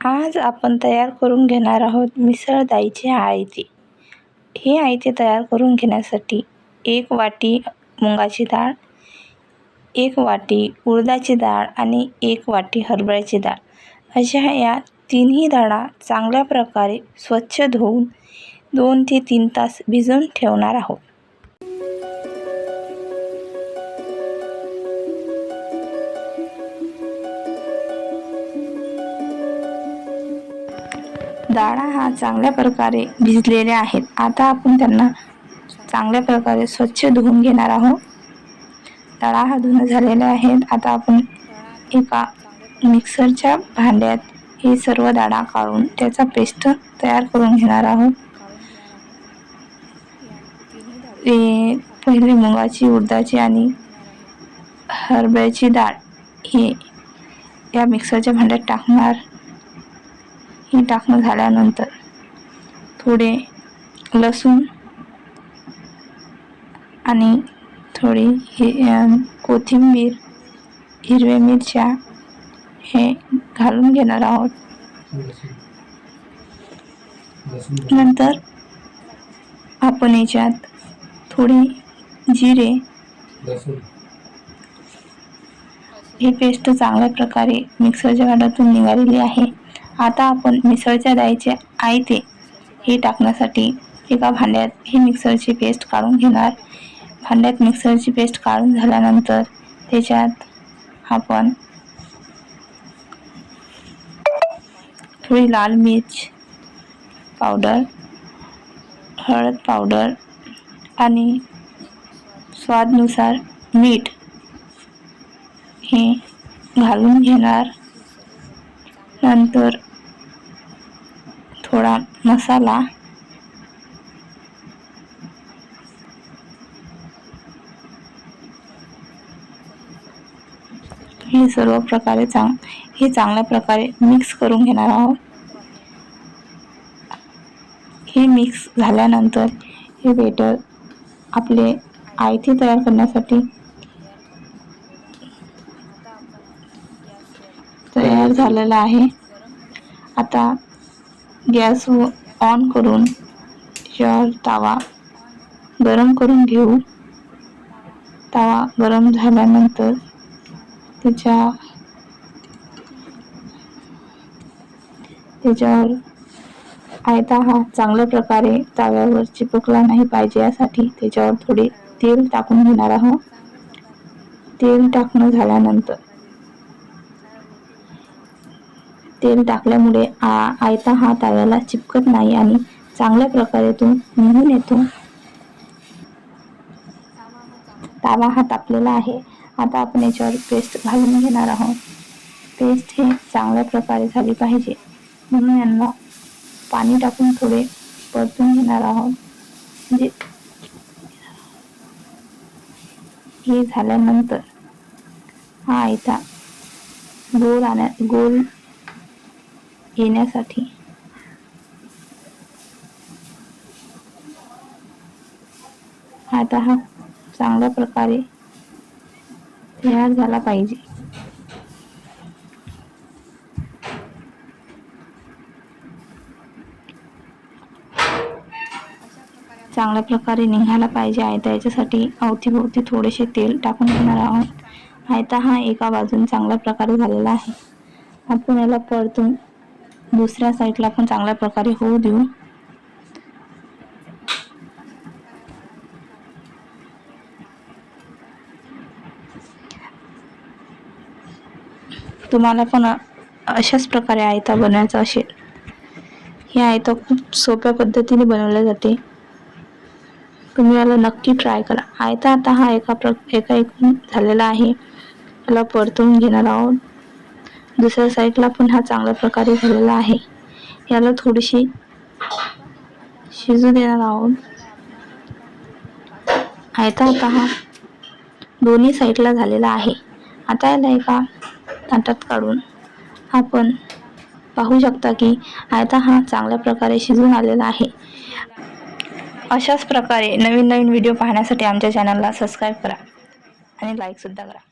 आज आपण तयार करून घेणार आहोत मिसळ डाळीचे आयते. हे आयते तयार करून घेण्यासाठी 1 वाटी मुगाची डाळ, 1 वाटी उडदाची डाळ आणि 1 वाटी हरभऱ्याची डाळ अशा या तिन्ही डाळा चांगल्या प्रकारे स्वच्छ धुवून 2 ते 3 तास भिजवून ठेवणार आहोत. डाळा हा चांगल्या प्रकारे भिजलेल्या आहेत. आता आपण त्यांना चांगल्या प्रकारे स्वच्छ धुवून घेणार आहोत. डाळा हा धुवून झालेल्या आहेत. आता आपण एका मिक्सरच्या भांड्यात हे सर्व डाळा काढून त्याचा पेस्ट तयार करून घेणार आहोत. पहिले मुगाची, उडदाची आणि हरभऱ्याची डाळ हे या मिक्सरच्या भांड्यात टाकणार. हे टाकणं झाल्यानंतर थोडे लसूण आणि थोडी कोथिंबीर, हिरव्या मिरच्या हे घालून घेणार आहोत. नंतर आपण याच्यात थोडे जिरे, ही पेस्ट चांगल्या प्रकारे मिक्सरच्या भांड्यातून निघालेली आहे. आता आपण मिसळच्या डाळीचे आयते हे टाकण्यासाठी एका भांड्यात ही मिक्सरची पेस्ट काढून घेणार. भांड्यात मिक्सरची पेस्ट काढून झाल्यानंतर त्याच्यात आपण थोडी लाल मिर्च पावडर, हळद पावडर आणि स्वादानुसार मीठ हे घालून घेणार. नंतर थोडा मसाला, हे सर्व प्रकारे चांगल्या प्रकारे मिक्स करून घेणार आहोत. हे मिक्स झाल्यानंतर हे बेटर आपले आयते तयार करण्यासाठी तयार झालेलं आहे. आता गॅस ऑन करून त्यावर तवा गरम करून घेऊ. तवा गरम झाल्यानंतर त्याच्यावर आयता हा चांगल्या प्रकारे तव्यावर चिपकला नाही पाहिजे यासाठी त्याच्यावर थोडे तेल टाकून घेणार आहोत. तेल टाकणं झाल्यानंतर तेल टाकल्यामुळे आयता हा तव्याला चिपकत नाही आणि चांगल्या प्रकारे तो निघून येतो. तवा हा तापलेला आहे. आता आपण याच्यावर पेस्ट घालून घेणार आहोत. पेस्ट हे चांगल्या प्रकारे झाली पाहिजे म्हणून यांना पाणी टाकून थोडे परतून घेणार आहोत. म्हणजे हे झाल्यानंतर हा आयता गोल येण्यासाठी आता हा चांगल्या प्रकारे तयार झाला पाहिजे. चांगल्या प्रकारे निघाला पाहिजे आयता. याच्यासाठी अवतीभोवती थोडेसे तेल टाकून घेणार आहोत. आयता हा एका बाजून चांगल्या प्रकारे झालेला आहे. आपण याला परतून दुसऱ्या साईडला पण चांगल्या प्रकारे होऊ देऊ. तुम्हाला पण अशाच प्रकारे आयता बनवायचा असेल, हे आयता खूप सोप्या पद्धतीने बनवले जाते. तुम्ही याला नक्की ट्राय करा. आयता आता हा एका झालेला आहे. याला परतून घेणार आहोत. दुसऱ्या साईडला पण हा चांगल्या प्रकारे झालेला आहे. याला थोडीशी शिजू देणार आहोत. आयता आता हा दोन्ही साईडला झालेला आहे. आता याला एका ताटात काढून आपण पाहू शकता की आयता हा चांगल्या प्रकारे शिजून आलेला आहे. अशाच प्रकारे नवीन व्हिडिओ पाहण्यासाठी आमच्या चॅनलला सबस्क्राईब करा आणि लाईक सुद्धा करा.